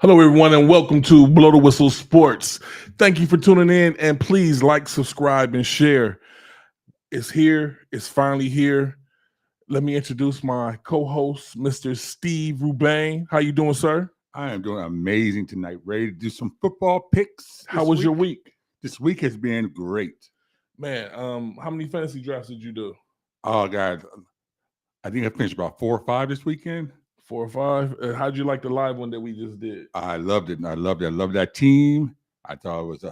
Hello, everyone, and welcome to Blow the Whistle Sports. Thank you for tuning in, and please like, subscribe, and share. It's here. It's finally here. Let me introduce my co-host, Mr. Steve Rubain. How you doing, sir? I am doing amazing tonight. Ready to do some football picks. How was your week? This week has been great. Man, how many fantasy drafts did you do? Oh, God. I think I finished about 4 or 5 this weekend. 4 or 5? How'd you like the live one that we just did? I loved it. And I loved it. I loved that team. I thought it was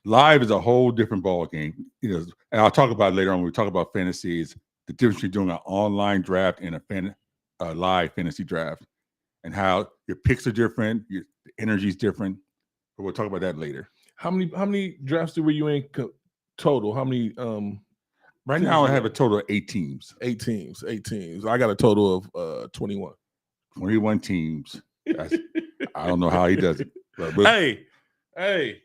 live is a whole different ball game. And I'll talk about it later on when we talk about fantasies, the difference between doing an online draft and a live fantasy draft and how your picks are different, the energy is different. But we'll talk about that later. How many drafts were you in total? How many Right now, I have a total of 8 teams. 8 teams. I got a total of 21. 21 teams. I don't know how he does it. But hey,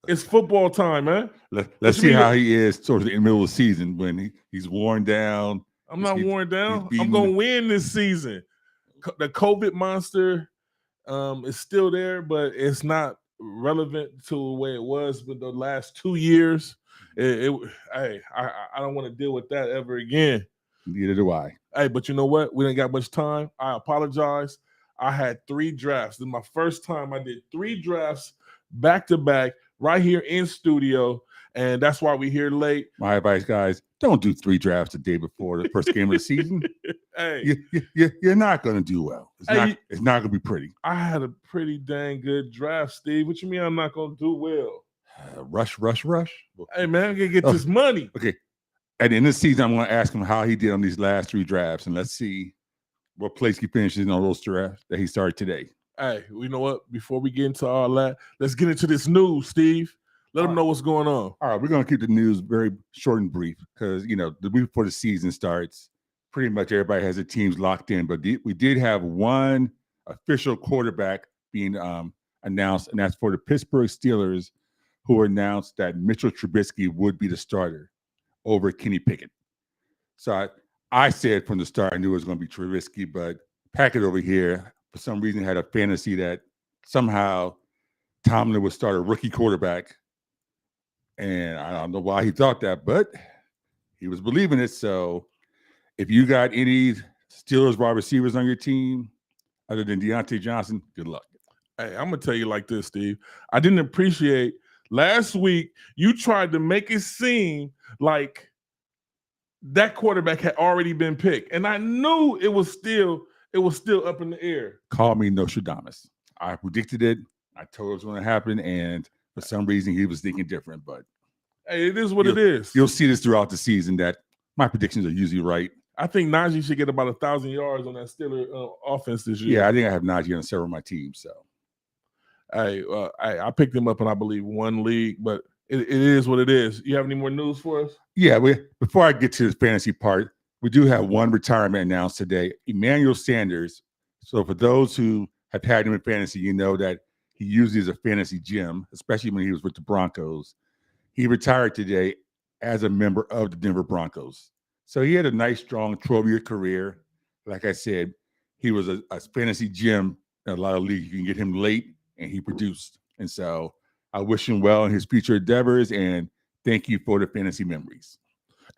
it's football time, man. Let's see how he is towards the middle of the season when he's worn down. I'm not worn down. I'm going to win this season. The COVID monster is still there, but it's not relevant to the way it was with the last 2 years. I don't want to deal with that ever again. Neither do I. Hey, but you know what? We didn't got much time. I apologize. I had 3 drafts. This is my first time I did 3 drafts back to back right here in studio, and that's why we're here late. My advice, guys, don't do 3 drafts a day before the first game of the season. Hey, you're not going to do well. It's not going to be pretty. I had a pretty dang good draft, Steve. What you mean I'm not going to do well? Rush. Hey, man, I'm going to get this money. Okay. At the end of the season, I'm going to ask him how he did on these last 3 drafts, and let's see what place he finishes in on those drafts that he started today. Hey, you know what? Before we get into all that, let's get into this news, Steve. Let them know what's going on. All right, we're going to keep the news very short and brief because, the week before the season starts, pretty much everybody has their teams locked in. But we did have one official quarterback being announced, and that's for the Pittsburgh Steelers, who announced that Mitchell Trubisky would be the starter over Kenny Pickett. So I said from the start I knew it was going to be Trubisky, but Packett over here, for some reason, had a fantasy that somehow Tomlin would start a rookie quarterback. And I don't know why he thought that, but he was believing it. So if you got any Steelers wide receivers on your team other than Deontay Johnson, good luck. Hey, I'm going to tell you like this, Steve. I didn't appreciate last week you tried to make it seem like that quarterback had already been picked. And I knew it was still up in the air. Call me Nostradamus. I predicted it. I told it was going to happen. And for some reason, he was thinking different. But hey, it is what it is. You'll see this throughout the season that my predictions are usually right. I think Najee should get about 1,000 yards on that Steelers offense this year. Yeah, I think I have Najee on several of my teams. So, I picked him up in, I believe, one league, but it is what it is. You have any more news for us? Yeah, before I get to the fantasy part, we do have one retirement announced today. Emmanuel Sanders. So for those who have had him in fantasy, you know that he usually is a fantasy gem, especially when he was with the Broncos. He retired today as a member of the Denver Broncos. So he had a nice, strong 12-year career. Like I said, he was a fantasy gem in a lot of leagues. You can get him late, and he produced. And so I wish him well in his future endeavors, and thank you for the fantasy memories.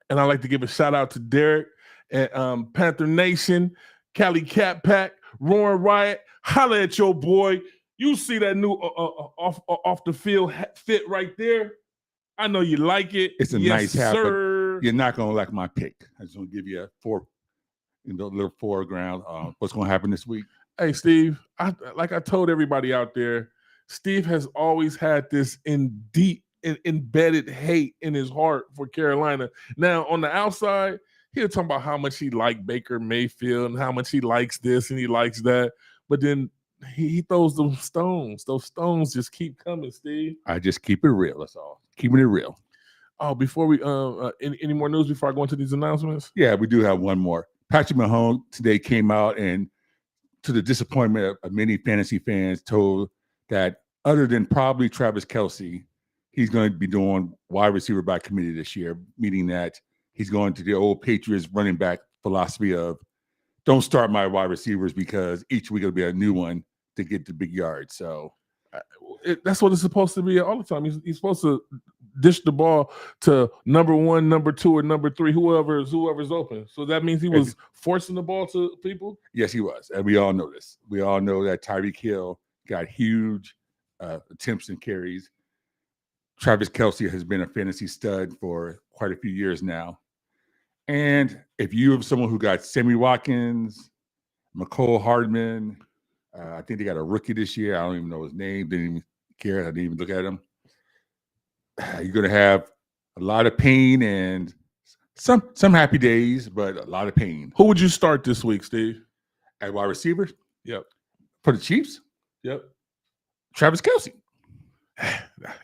And I'd like to give a shout-out to Derek and Panther Nation, Cali Cat Pack, Roaring Riot. Holla at your boy. You see that new off the field fit right there? I know you like it. It's a nice hat, but you're not going to like my pick. I just want to give you a little foreground. What's going to happen this week? Hey, Steve, like I told everybody out there, Steve has always had this embedded hate in his heart for Carolina. Now, on the outside, he'll talk about how much he liked Baker Mayfield and how much he likes this and he likes that. But then he throws those stones. Those stones just keep coming, Steve. I just keep it real. That's all. Keeping it real. Oh, before we any more news before I go into these announcements? Yeah, we do have one more. Patrick Mahomes today came out and, to the disappointment of many fantasy fans, told that other than probably Travis Kelce, he's going to be doing wide receiver by committee this year, meaning that he's going to the old Patriots running back philosophy of don't start my wide receivers because each week it'll be a new one. to get the big yard. So that's what it's supposed to be all the time. He's supposed to dish the ball to number 1, number 2, or number 3, whoever's open. So that means he was forcing the ball to people? Yes, he was. And we all know this. We all know that Tyreek Hill got huge attempts and carries. Travis Kelce has been a fantasy stud for quite a few years now. And if you have someone who got Sammy Watkins, McCole Hardman, I think they got a rookie this year. I don't even know his name. Didn't even care. I didn't even look at him. You're going to have a lot of pain and some happy days, but a lot of pain. Who would you start this week, Steve? At wide receiver? Yep. For the Chiefs? Yep. Travis Kelce.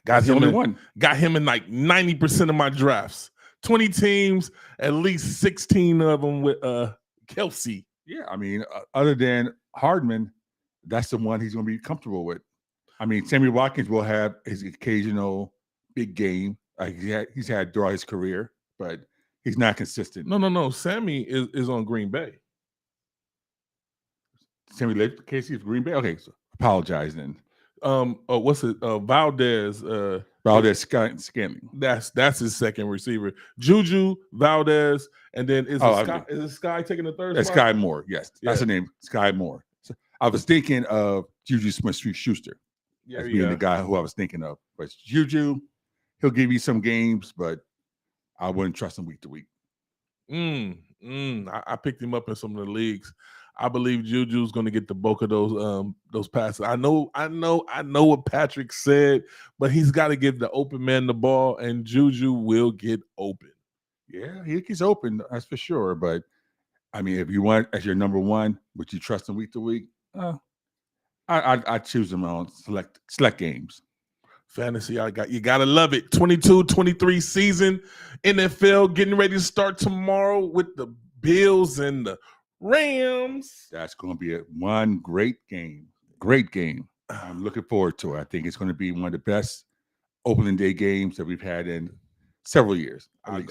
Got him the only in, one. Got him in like 90% of my drafts. 20 teams, at least 16 of them with Kelce. Yeah, I mean, other than Hardman, that's the one he's going to be comfortable with. I mean, Sammy Watkins will have his occasional big game. He's had throughout his career, but he's not consistent. No. Sammy is on Green Bay. Sammy left Casey is Green Bay? Okay, so apologize then. What's it? Valdez. Valdez Scantling. That's his second receiver. Juju, Valdez, and then is it Sky taking the third spot? Sky Moore, yes. That's the name, Sky Moore. So I was thinking of Juju Smith-Schuster as being the guy who I was thinking of. But Juju, he'll give you some games, but I wouldn't trust him week to week. I picked him up in some of the leagues. I believe Juju's going to get the bulk of those passes. I know what Patrick said, but he's got to give the open man the ball, and Juju will get open. Yeah, he gets open, that's for sure. But I mean, if you want as your number one, would you trust him week to week? I choose him on select games. Fantasy, you gotta love it. 22-23 season, NFL getting ready to start tomorrow with the Bills and the Rams. That's going to be one great game. Great game. I'm looking forward to it. I think it's going to be one of the best opening day games that we've had in several years.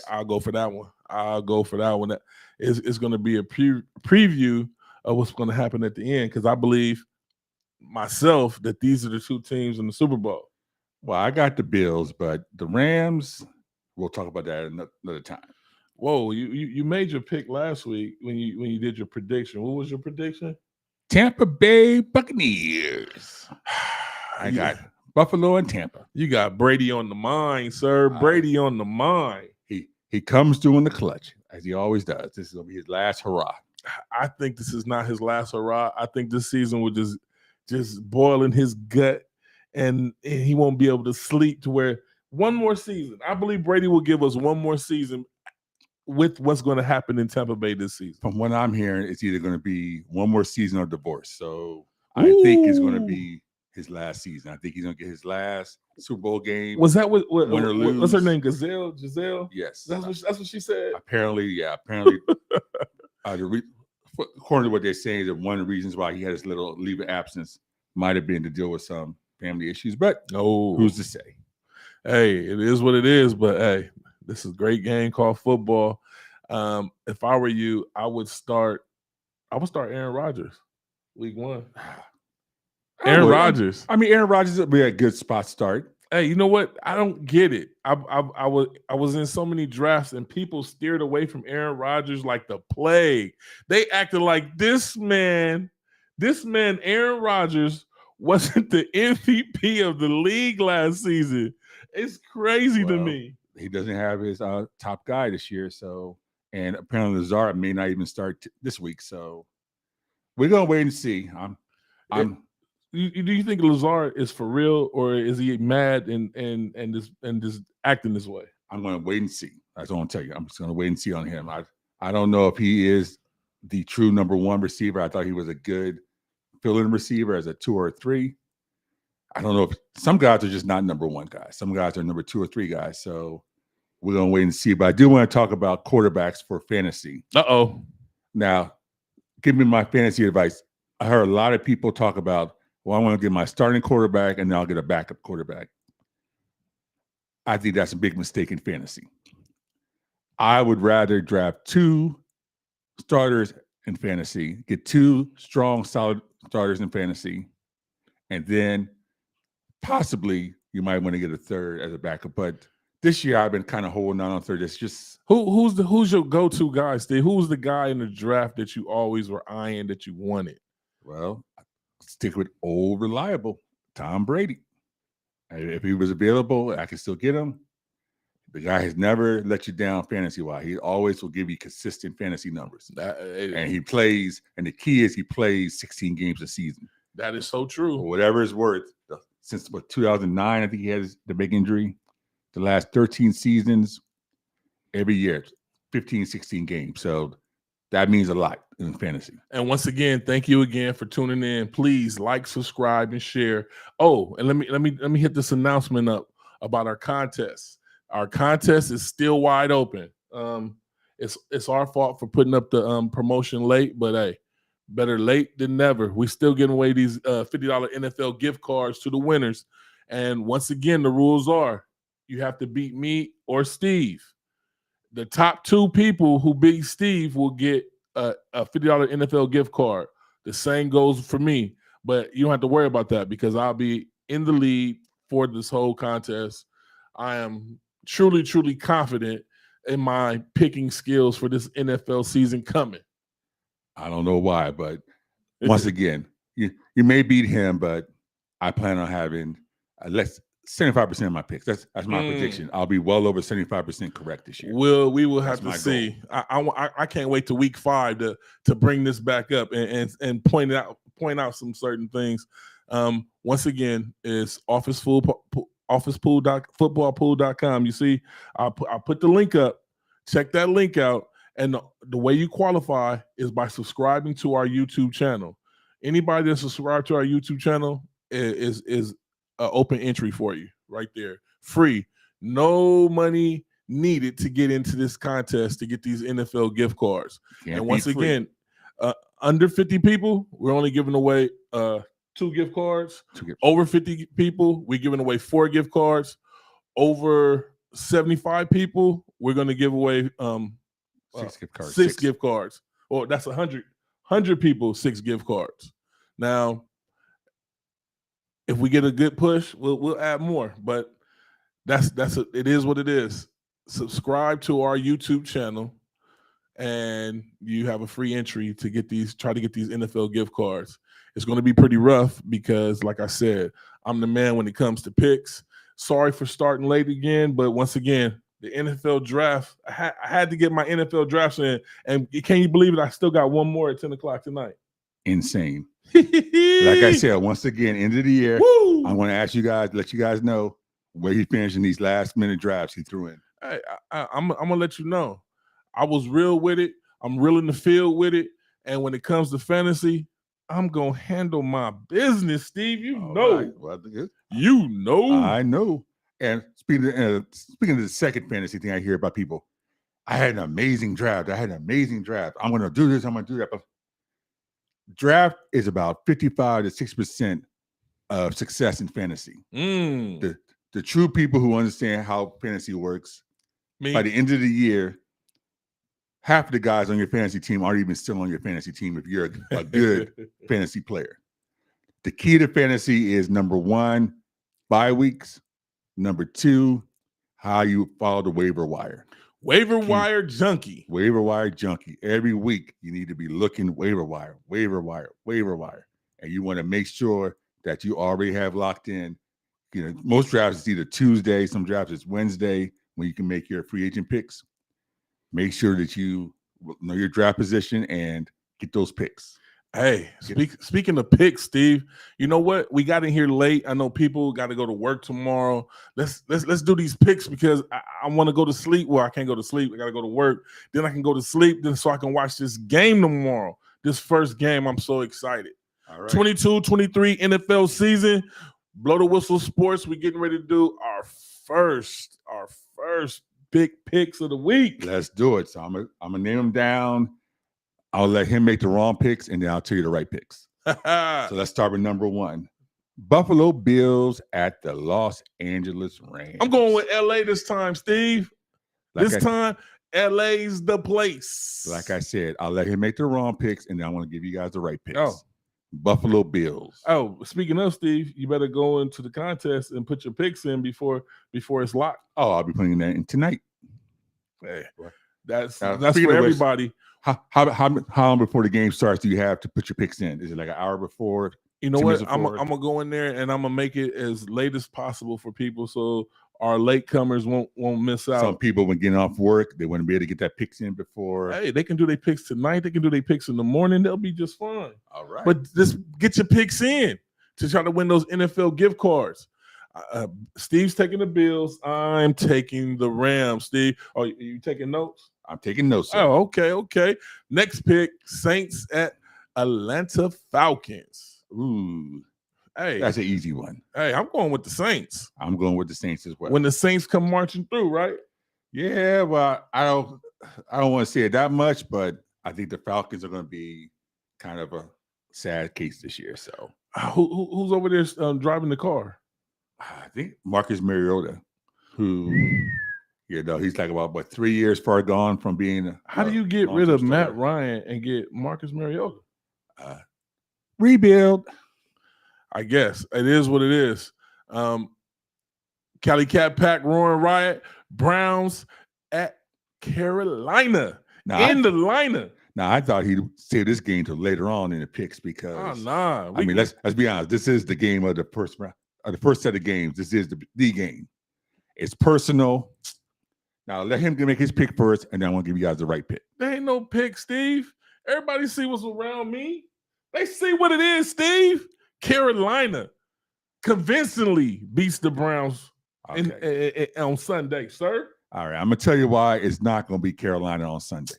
I'll go for that one. It's going to be a preview of what's going to happen at the end, because I believe myself that these are the two teams in the Super Bowl. Well, I got the Bills, but the Rams, we'll talk about that another time. Whoa, you made your pick last week when you did your prediction. What was your prediction? Tampa Bay Buccaneers. I got Buffalo and Tampa. You got Brady on the mind, sir. Brady on the mind. He comes through in the clutch, as he always does. This is going to be his last hurrah. I think this is not his last hurrah. I think this season will just boil in his gut, and he won't be able to sleep to where one more season. I believe Brady will give us one more season with what's going to happen in Tampa Bay this season. From what I'm hearing, it's either going to be one more season or divorce. So I think it's going to be his last season. I think he's going to get his last Super Bowl game. Was that what win or lose? What's her name? Giselle? Yes. That's what she said? Apparently, yeah. Apparently, according to what they're saying, that one of the reasons why he had his little leave of absence might have been to deal with some family issues. But who's to say? Hey, it is what it is. But hey, this is a great game called football. If I were you, I would start Aaron Rodgers week 1. Aaron Rodgers. I mean, Aaron Rodgers would be a good spot start. Hey, you know what? I don't get it. I was in so many drafts and people steered away from Aaron Rodgers like the plague. They acted like this man, Aaron Rodgers, wasn't the MVP of the league last season. It's crazy to me. He doesn't have his top guy this year, and apparently Lazard may not even start this week. So we're gonna wait and see. Do you think Lazard is for real, or is he mad and just acting this way? I'm gonna wait and see. That's all I'm tell you. I'm just gonna wait and see on him. I don't know if he is the true number one receiver. I thought he was a good fill-in receiver as a 2 or 3. I don't know if some guys are just not number one guys. Some guys are number 2 or 3 guys. So we're going to wait and see. But I do want to talk about quarterbacks for fantasy. Now, give me my fantasy advice. I heard a lot of people talk about, well, I want to get my starting quarterback and then I'll get a backup quarterback. I think that's a big mistake in fantasy. I would rather draft 2 starters in fantasy, get 2 strong, solid starters in fantasy, and then possibly you might want to get a third as a backup. But this year I've been kind of holding on third. It's just who's your go-to guy, Steve? Who's the guy in the draft that you always were eyeing that you wanted? well, stick with old reliable Tom Brady. If he was available, I could still get him. The guy has never let you down fantasy-wise. He always will give you consistent fantasy numbers. And he plays, and the key is he plays 16 games a season. That is so true. For whatever it's worth, since 2009, I think he had the big injury. The last 13 seasons, every year, 15, 16 games. So that means a lot in fantasy. And once again, thank you again for tuning in. Please like, subscribe, and share. Oh, and let me hit this announcement up about our contest. Our contest is still wide open. It's our fault for putting up the promotion late, but hey, better late than never. We still giving away these $50 NFL gift cards to the winners. And once again, the rules are you have to beat me or Steve. The top two people who beat Steve will get a $50 NFL gift card. The same goes for me, but you don't have to worry about that because I'll be in the lead for this whole contest. I am truly, truly confident in my picking skills for this NFL season coming. I don't know why, but once again, you may beat him, but I plan on having less 75% of my picks. That's my prediction. I'll be well over 75% correct this year. We will have to see. I can't wait to week 5 to bring this back up and point out some certain things. Once again, it's footballpool.com. You see, I'll put the link up. Check that link out. And the way you qualify is by subscribing to our YouTube channel. Anybody that subscribed to our YouTube channel is open entry for you right there. Free. No money needed to get into this contest to get these NFL gift cards. And once again, under 50 people, we're only giving away 2 gift cards. Over 50 people, we're giving away 4 gift cards. Over 75 people, we're going to give away 6 gift cards. 6 gift cards. Well, that's 100 people, 6 gift cards. Now, if we get a good push, we'll add more. But it is what it is. Subscribe to our YouTube channel, and you have a free entry to try to get these NFL gift cards. It's going to be pretty rough because, like I said, I'm the man when it comes to picks. Sorry for starting late again, but once again, the NFL draft, I had to get my NFL drafts in, and can you believe it? I still got one more at 10 o'clock tonight. Insane. Like I said, once again, end of the year, woo! I'm going to ask you guys, let you guys know where he finished in these last minute drafts he threw in. I'm going to let you know. I was real with it. I'm real in the field with it. And when it comes to fantasy, I'm going to handle my business, Steve. You know. Right. Well, you know. I know. And speaking of the second fantasy thing I hear about people, I had an amazing draft. I'm going to do this. I'm going to do that. But draft is about 55 to 6% of success in fantasy. The true people who understand how fantasy works, by the end of the year, half of the guys on your fantasy team aren't even still on your fantasy team if you're a good fantasy player. The key to fantasy is, number 1, bye weeks. Number 2, how you follow the waiver wire. Waiver wire junkie. Every week, you need to be looking waiver wire. And you want to make sure that you already have locked in. You know, most drafts is either Tuesday, some drafts is Wednesday when you can make your free agent picks. Make sure that you know your draft position and get those picks. Hey, speaking of picks, Steve, you know what? We got in here late. I know people got to go to work tomorrow. Let's do these picks because I want to go to sleep. Well, I can't go to sleep. I got to go to work. Then I can go to sleep. Then so I can watch this game tomorrow. This first game, I'm so excited. All right. 22-23 NFL season. Blow the Whistle Sports. We're getting ready to do our first big picks of the week. Let's do it. So I'm gonna name them down. I'll let him make the wrong picks, and then I'll tell you the right picks. So let's start with number 1. Buffalo Bills at the Los Angeles Rams. I'm going with LA this time, Steve. This time, LA's the place. Like I said, I'll let him make the wrong picks, and then I want to give you guys the right picks. Oh. Buffalo Bills. Oh, speaking of Steve, you better go into the contest and put your picks in before it's locked. Oh, I'll be putting that in tonight. Hey, What? that's Now, for speaking of which, everybody. How long before the game starts do you have to put your picks in? Is it like an hour before? You know 2 what? minutes I'm before? gonna go in there and I'm gonna make it as late as possible for people, so our latecomers won't miss out. Some people, when getting off work, they want to be able to get that picks in before. Hey, they can do their picks tonight. They can do their picks in the morning. They'll be just fine. All right. But just get your picks in to try to win those NFL gift cards. Steve's taking the Bills. I'm taking the Rams. Steve, are you taking notes? I'm taking notes. Sir. Oh, okay. Next pick: Saints at Atlanta Falcons. Ooh, hey, that's an easy one. Hey, I'm going with the Saints. I'm going with the Saints as well. When the Saints come marching through, right? Yeah, well, I don't want to say it that much, but I think the Falcons are going to be kind of a sad case this year. So, who's over there driving the car? I think Marcus Mariota, who, he's like about 3 years far gone from being. How do you get rid of Matt Ryan and get Marcus Mariota? Rebuild. I guess it is what it is. Cali Cat Pack, Roaring Riot, Browns at Carolina. The lineup. Now I thought he'd save this game till later on in the picks because let's be honest. This is the game of the first round, the first set of games. This is the game. It's personal. Now let him make his pick first, and then I want to give you guys the right pick. There ain't no pick, Steve. Everybody see what's around me. They see what it is, Steve. Carolina convincingly beats the Browns on Sunday, sir. All right, I'm gonna tell you why it's not gonna be Carolina on Sunday.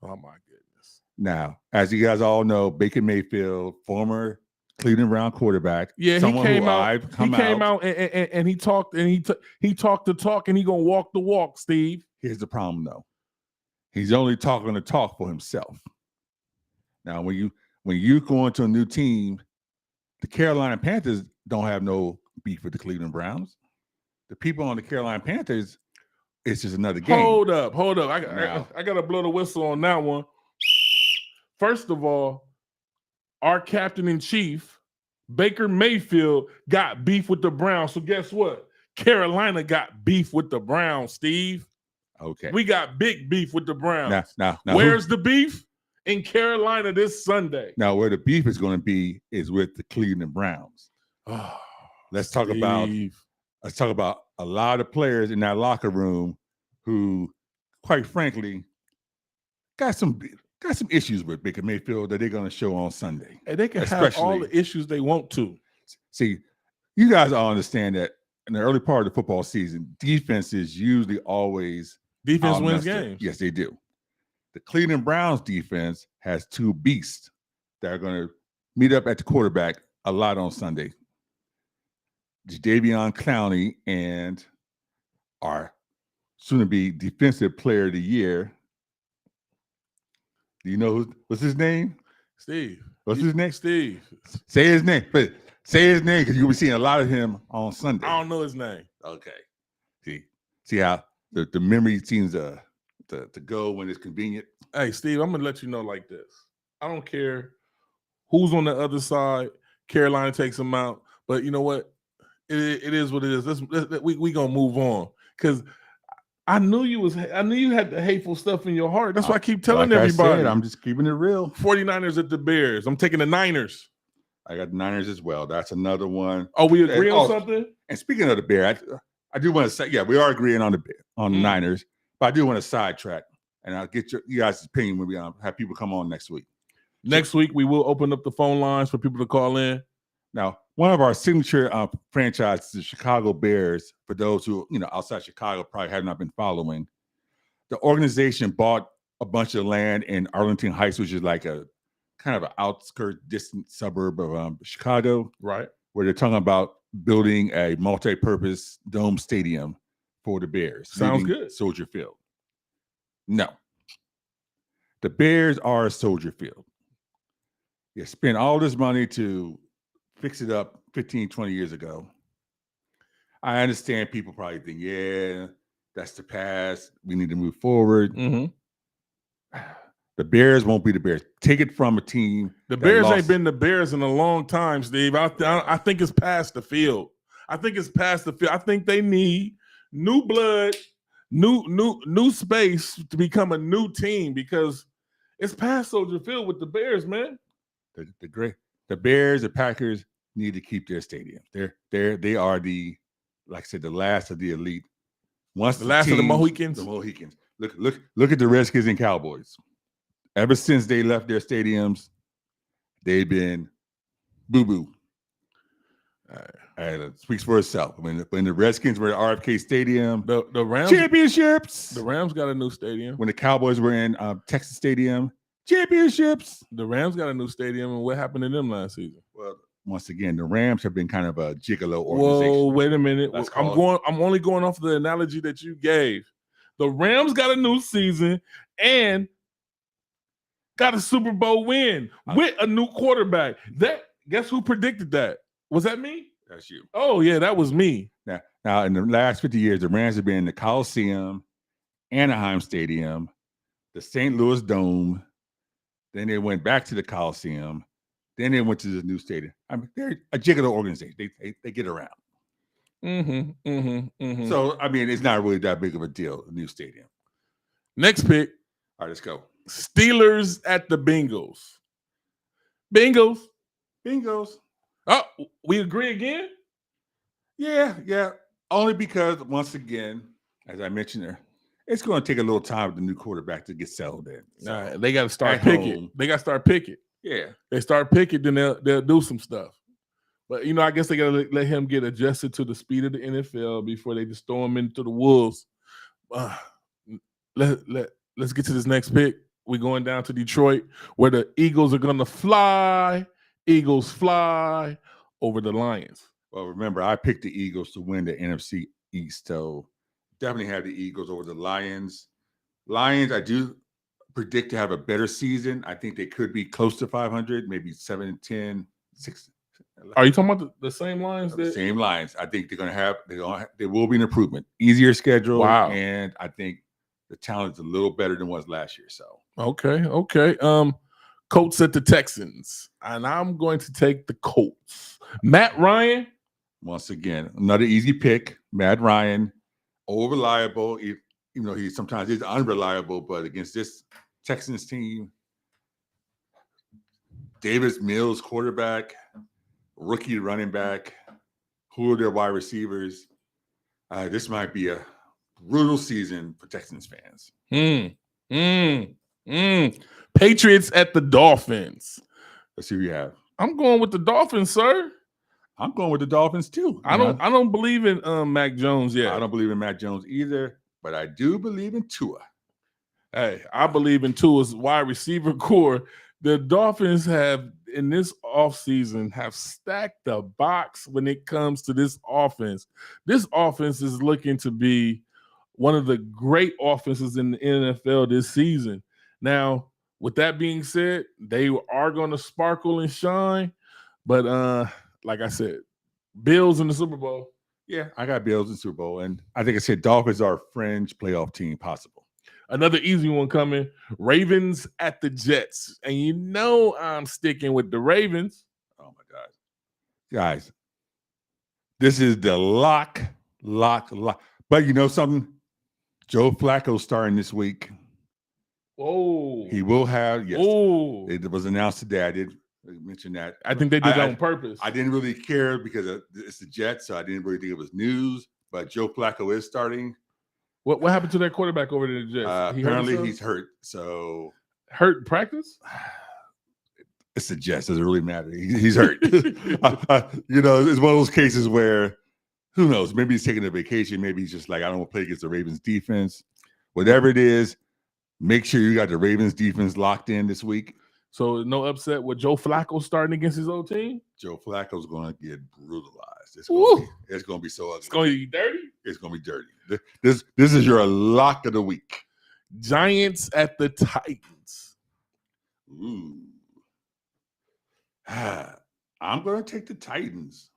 Oh my goodness! Now, as you guys all know, Baker Mayfield, former Cleveland Brown quarterback, he came out and he talked he talked the talk and he gonna walk the walk. Steve, here's the problem though: he's only talking the talk for himself. Now, when you go into a new team, the Carolina Panthers don't have no beef with the Cleveland Browns. The people on the Carolina Panthers, it's just another game. Hold up. I got to blow the whistle on that one. First of all, our captain in chief, Baker Mayfield, got beef with the Browns. So guess what? Carolina got beef with the Browns, Steve. Okay. We got big beef with the Browns. Now where's the beef? In Carolina this Sunday. Now, where the beef is going to be is with the Cleveland Browns. Let's talk about a lot of players in that locker room who, quite frankly, got some issues with Baker Mayfield that they're going to show on Sunday. And they can have all the issues they want to. See, you guys all understand that in the early part of the football season, defense is usually always wins games. Yes, they do. The Cleveland Browns defense has two beasts that are going to meet up at the quarterback a lot on Sunday. Jadeveon Clowney and our soon-to-be defensive player of the year. Do you know what's his name? Steve. What's his name? Steve. Say his name. But say his name because you'll be seeing a lot of him on Sunday. I don't know his name. Okay. See how the memory seems to go when it's convenient. Hey, Steve, I'm going to let you know like this. I don't care who's on the other side. Carolina takes them out. But you know what? It is what it is. We going to move on. Because I knew you had the hateful stuff in your heart. That's why I keep telling everybody. I'm just keeping it real. 49ers at the Bears. I'm taking the Niners. I got the Niners as well. That's another one. Oh, we agree on something? And speaking of the Bears, I do want to say, yeah, we are agreeing on the Niners. But I do want to sidetrack. And I'll get you guys' opinion when we have people come on next week. Next week, we will open up the phone lines for people to call in. Now, one of our signature franchises, the Chicago Bears, for those who, outside Chicago probably have not been following, the organization bought a bunch of land in Arlington Heights, which is like a kind of an outskirt, distant suburb of Chicago. Right. Where they're talking about building a multi-purpose dome stadium for the Bears. Sounds good. Soldier Field. No. The Bears are a Soldier Field. You spent all this money to fix it up 15, 20 years ago. I understand people probably think, yeah, that's the past. We need to move forward. Mm-hmm. The Bears won't be the Bears. Take it from a team. The that Bears lost. ain't been the Bears in a long time, Steve. I think it's past the field. I think it's past the field. I think they need new blood, new space to become a new team because it's past Soldier Field with the Bears, man. The Bears, the Packers need to keep their stadiums. They are the, like I said, the last of the elite. Once The last of the Mohicans. The Mohicans. Look at the Redskins and Cowboys. Ever since they left their stadiums, they've been boo-boo. And it speaks for itself. When the Redskins were at RFK Stadium, the Rams championships. The Rams got a new stadium. When the Cowboys were in Texas Stadium, championships. The Rams got a new stadium, and what happened to them last season? Well, once again, the Rams have been kind of a gigolo organization. Whoa, wait a minute. I'm only going off the analogy that you gave. The Rams got a new season and got a Super Bowl win with a new quarterback. Guess who predicted that? Was that me? That's you. Oh, yeah, that was me. Now, in the last 50 years, the Rams have been in the Coliseum, Anaheim Stadium, the St. Louis Dome. Then they went back to the Coliseum. Then they went to the new stadium. I mean, they're a gigolo organization. They get around. So, I mean, it's not really that big of a deal, the new stadium. Next pick. All right, let's go. Steelers at the Bengals. Bengals. Oh, we agree again? Yeah. Only because, once again, as I mentioned there, it's going to take a little time for the new quarterback to get settled in. So, all right, they got to start picking. They got to start picking. Yeah. They start picking, then they'll do some stuff. But, I guess they got to let him get adjusted to the speed of the NFL before they just throw him into the wolves. Let's get to this next pick. We're going down to Detroit, where the Eagles are going to fly. Eagles fly over the Lions. Well, remember, I picked the Eagles to win the NFC East, so definitely have the Eagles over the Lions. Lions, I do predict to have a better season. I think they could be close to 500, maybe 7-10, 6. Are you talking about the same Lions? The same Lions. I think there will be an improvement. Easier schedule. Wow. And I think the talent is a little better than was last year. So okay. Colts at the Texans, and I'm going to take the Colts. Matt Ryan. Once again, another easy pick. Matt Ryan, reliable, even though he sometimes is unreliable, but against this Texans team, Davis Mills, quarterback, rookie running back, who are their wide receivers? This might be a brutal season for Texans fans. Patriots at the Dolphins. Let's see who you have. I'm going with the Dolphins, sir. I'm going with the Dolphins too. I don't believe in Mac Jones yet. I don't believe in Mac Jones either, but I do believe in Tua. Hey, I believe in Tua's wide receiver core. The Dolphins have, in this offseason, have stacked the box when it comes to this offense. This offense is looking to be one of the great offenses in the NFL this season. Now, with that being said, they are going to sparkle and shine. But like I said, Bills in the Super Bowl. Yeah, I got Bills in the Super Bowl. And I think I said Dolphins are a fringe playoff team possible. Another easy one coming. Ravens at the Jets. And I'm sticking with the Ravens. Oh, my God. Guys, this is the lock. But you know something? Joe Flacco starting this week. Oh, he will have. Yes, oh, it was announced today. I did mention that. I think they did that on purpose. I didn't really care because it's the Jets, so I didn't really think it was news. But Joe Flacco is starting. What happened to that quarterback over there? The Jets? Apparently, he's hurt. So hurt in practice. It's the Jets. Doesn't really matter. He's hurt. It's one of those cases where who knows? Maybe he's taking a vacation. Maybe he's just like, I don't want to play against the Ravens defense. Whatever it is. Make sure you got the Ravens defense locked in this week. So no upset with Joe Flacco starting against his old team? Joe Flacco's going to get brutalized. It's going to be so ugly. It's going to be dirty? It's going to be dirty. This is your lock of the week. Giants at the Titans. Ooh. I'm going to take the Titans.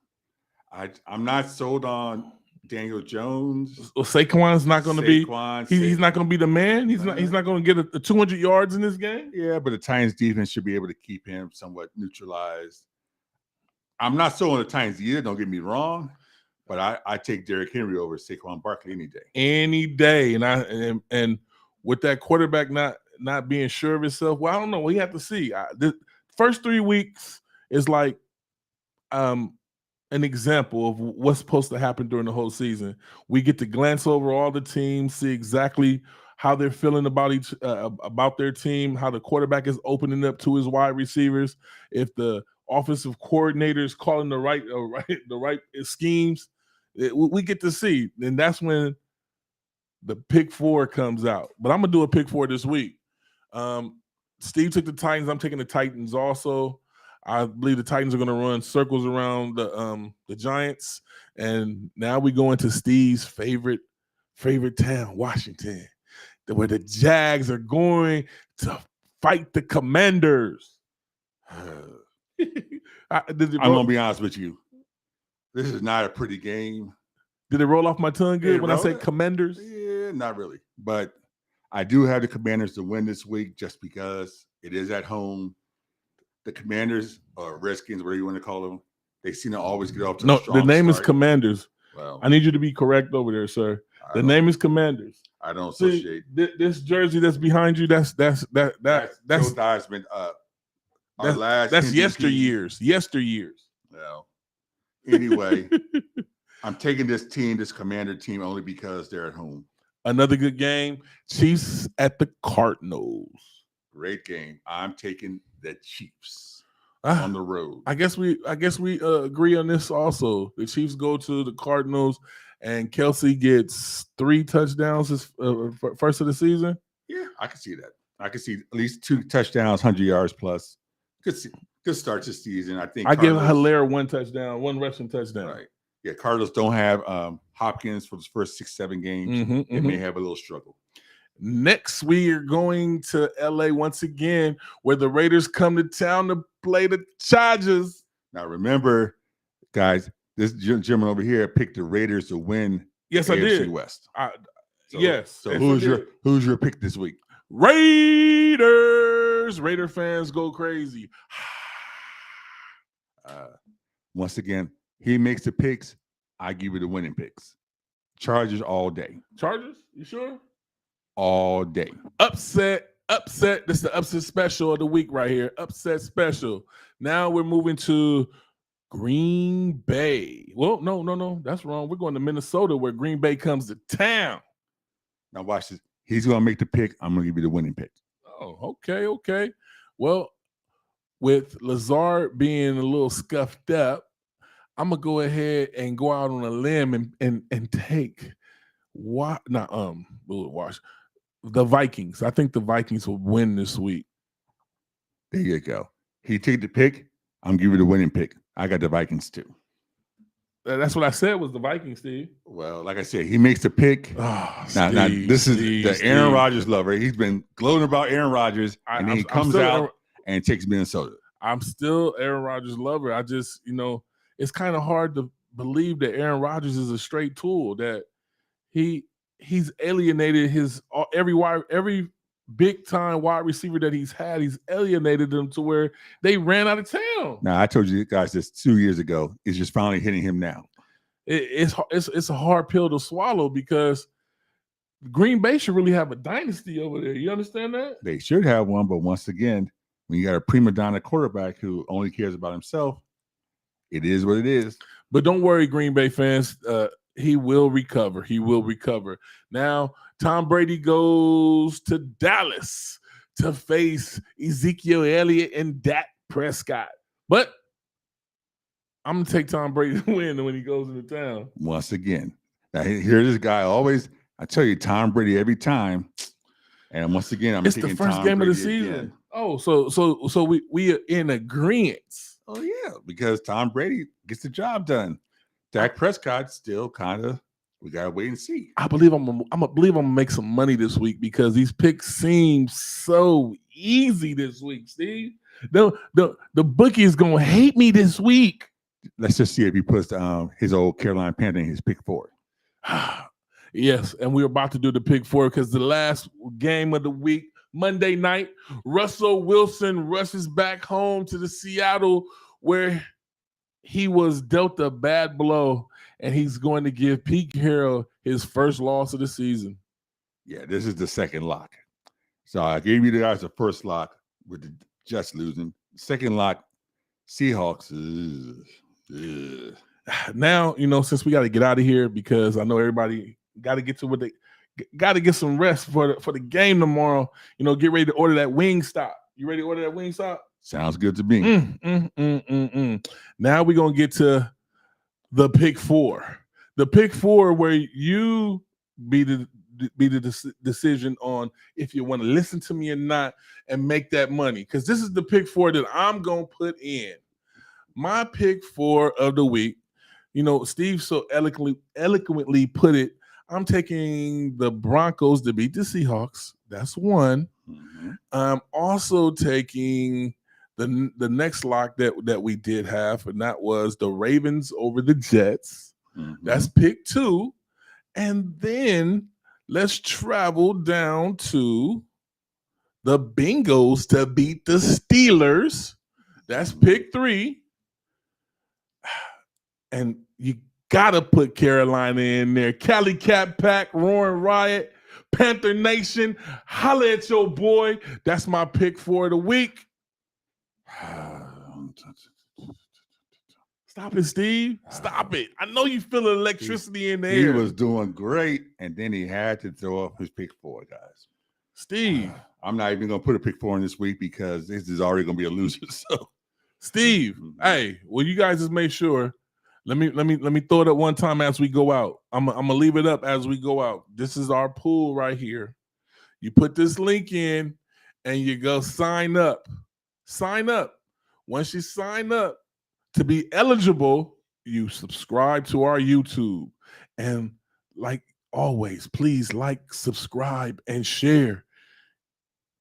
I'm not sold on Daniel Jones. Well, Saquon's not going to be. He's not going to be the man. He's not going to get a 200 yards in this game. Yeah, but the Titans defense should be able to keep him somewhat neutralized. I'm not so on the Titans either. Don't get me wrong, but I take Derrick Henry over Saquon Barkley any day. Any day, and with that quarterback not being sure of himself, well, I don't know. We have to see. The first 3 weeks is like an example of what's supposed to happen during the whole season. We get to glance over all the teams, see exactly how they're feeling about their team, how the quarterback is opening up to his wide receivers, if the offensive coordinator is calling the right schemes. We get to see, and that's when the pick 4 comes out. But I'm gonna do a pick 4 this week. Steve took the Titans. I'm taking the Titans also. I believe the Titans are going to run circles around the Giants, and now we go into Steve's favorite town, Washington, where the Jags are going to fight the Commanders. I'm going to be honest with you. This is not a pretty game. Did it roll off my tongue good when I say Commanders? Yeah, not really. But I do have the Commanders to win this week just because it is at home. The Commanders or Redskins, whatever you want to call them, they seem to always get off to a strong the name start. Is Commanders. Well, I need you to be correct over there, sir. The name is Commanders. I don't associate. See, this jersey that's behind you. That's Joe Theismann. That's yesteryears. Well, anyway, I'm taking this Commander team only because they're at home. Another good game. Chiefs at the Cardinals. Great game. I'm taking the Chiefs on the road. I guess we agree on this also. The Chiefs go to the Cardinals, and Kelsey gets 3 touchdowns his first of the season. Yeah, I can see that. I can see at least 2 touchdowns, 100 yards plus. Good start to the season. I think I give Hilaire 1 touchdown, 1 rushing touchdown. Right. Yeah, Cardinals don't have Hopkins for the first 6-7 games. They may have a little struggle. Next, we are going to LA once again, where the Raiders come to town to play the Chargers. Now, remember, guys, this gentleman over here picked the Raiders to win. Yes, AFC I did. West. Yes. So who's your pick this week? Raiders. Raider fans go crazy. Once again, he makes the picks. I give you the winning picks. Chargers all day. Chargers? You sure? All day. Upset. This is the upset special of the week right here. Upset special. Now we're moving to Green Bay. Well, no. That's wrong. We're going to Minnesota, where Green Bay comes to town. Now watch this. He's going to make the pick. I'm going to give you the winning pick. Oh, okay. Well, with Lazard being a little scuffed up, I'm going to go ahead and go out on a limb and take the Vikings. I think the Vikings will win this week. There you go. He take the pick. I'm giving you the winning pick. I got the Vikings too. That's what I said was the Vikings, Steve. Well, like I said, he makes the pick. Now, this is the Aaron Rodgers lover. He's been gloating about Aaron Rodgers, and then he comes out and takes Minnesota. I'm still Aaron Rodgers lover. I just, it's kind of hard to believe that Aaron Rodgers is a straight tool, that he's alienated every big time wide receiver that he's had. He's alienated them to where they ran out of town. Now, I told you guys this 2 years ago. It's just finally hitting him now. It's a hard pill to swallow, because Green Bay should really have a dynasty over there. You understand that? They should have one, but once again, when you got a prima donna quarterback who only cares about himself, it is what it is. But don't worry, Green Bay fans. He will recover. Now, Tom Brady goes to Dallas to face Ezekiel Elliott and Dak Prescott. But I'm going to take Tom Brady to win when he goes into town. Once again. Now, here this guy always, I tell you, Tom Brady every time. And once again, it's the first game of the season. Again. Oh, so we are in agreement. Oh, yeah, because Tom Brady gets the job done. Dak Prescott still kind of, we gotta wait and see. I believe I'm gonna make some money this week, because these picks seem so easy this week, Steve. The bookie is gonna hate me this week. Let's just see if he puts his old Carolina Panther in his pick 4. Yes, and we're about to do the pick four because the last game of the week, Monday night, Russell Wilson rushes back home to the Seattle where he was dealt a bad blow, and he's going to give Pete Carroll his first loss of the season. Yeah, this is the second lock. So I gave you guys the first lock with the Jets losing. Second lock, Seahawks. Now, since we got to get out of here because I know everybody got to get to what they got to get some rest for the game tomorrow. Get ready to order that Wingstop. You ready to order that Wingstop? Sounds good to me. Now we're going to get to the pick four. The pick four where you be the decision on if you want to listen to me or not and make that money. Because this is the pick four that I'm going to put in. My pick four of the week, Steve so eloquently put it, I'm taking the Broncos to beat the Seahawks. That's one. Mm-hmm. I'm also taking the next lock that we did have, and that was the Ravens over the Jets. Mm-hmm. That's pick two. And then let's travel down to the Bengals to beat the Steelers. That's pick three. And you gotta put Carolina in there. Cali Cat Pack, Roaring Riot, Panther Nation, holla at your boy. That's my pick for the week. Stop it, Steve. Stop it. I know you feel electricity in the air. He was doing great, and then he had to throw up his pick four, guys. Steve. I'm not even going to put a pick four in this week because this is already going to be a loser. So, Steve, hey, well, you guys just make sure. Let me throw it up one time as we go out. I'm gonna leave it up as we go out. This is our pool right here. You put this link in and you go sign up. Sign up. Once you sign up to be eligible, you subscribe to our YouTube. And like always, please like, subscribe, and share.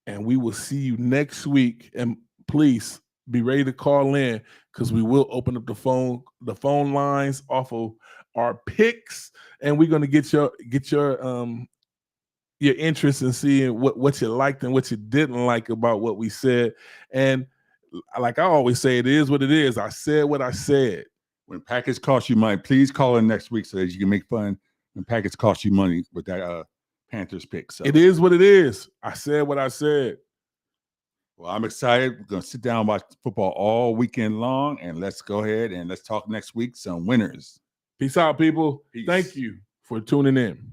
And we will see you next week. And please be ready to call in because we will open up the phone lines off of our picks, and we're going to get your interest in seeing what you liked and what you didn't like about what we said. And like I always say, it is what it is. I said what I said. When packets cost you money, please call in next week so that you can make fun when packets cost you money with that Panthers pick. So it is what it is. I said what I said. Well, I'm excited. We're going to sit down and watch football all weekend long, and let's go ahead and let's talk next week some winners. Peace out, people. Peace. Thank you for tuning in.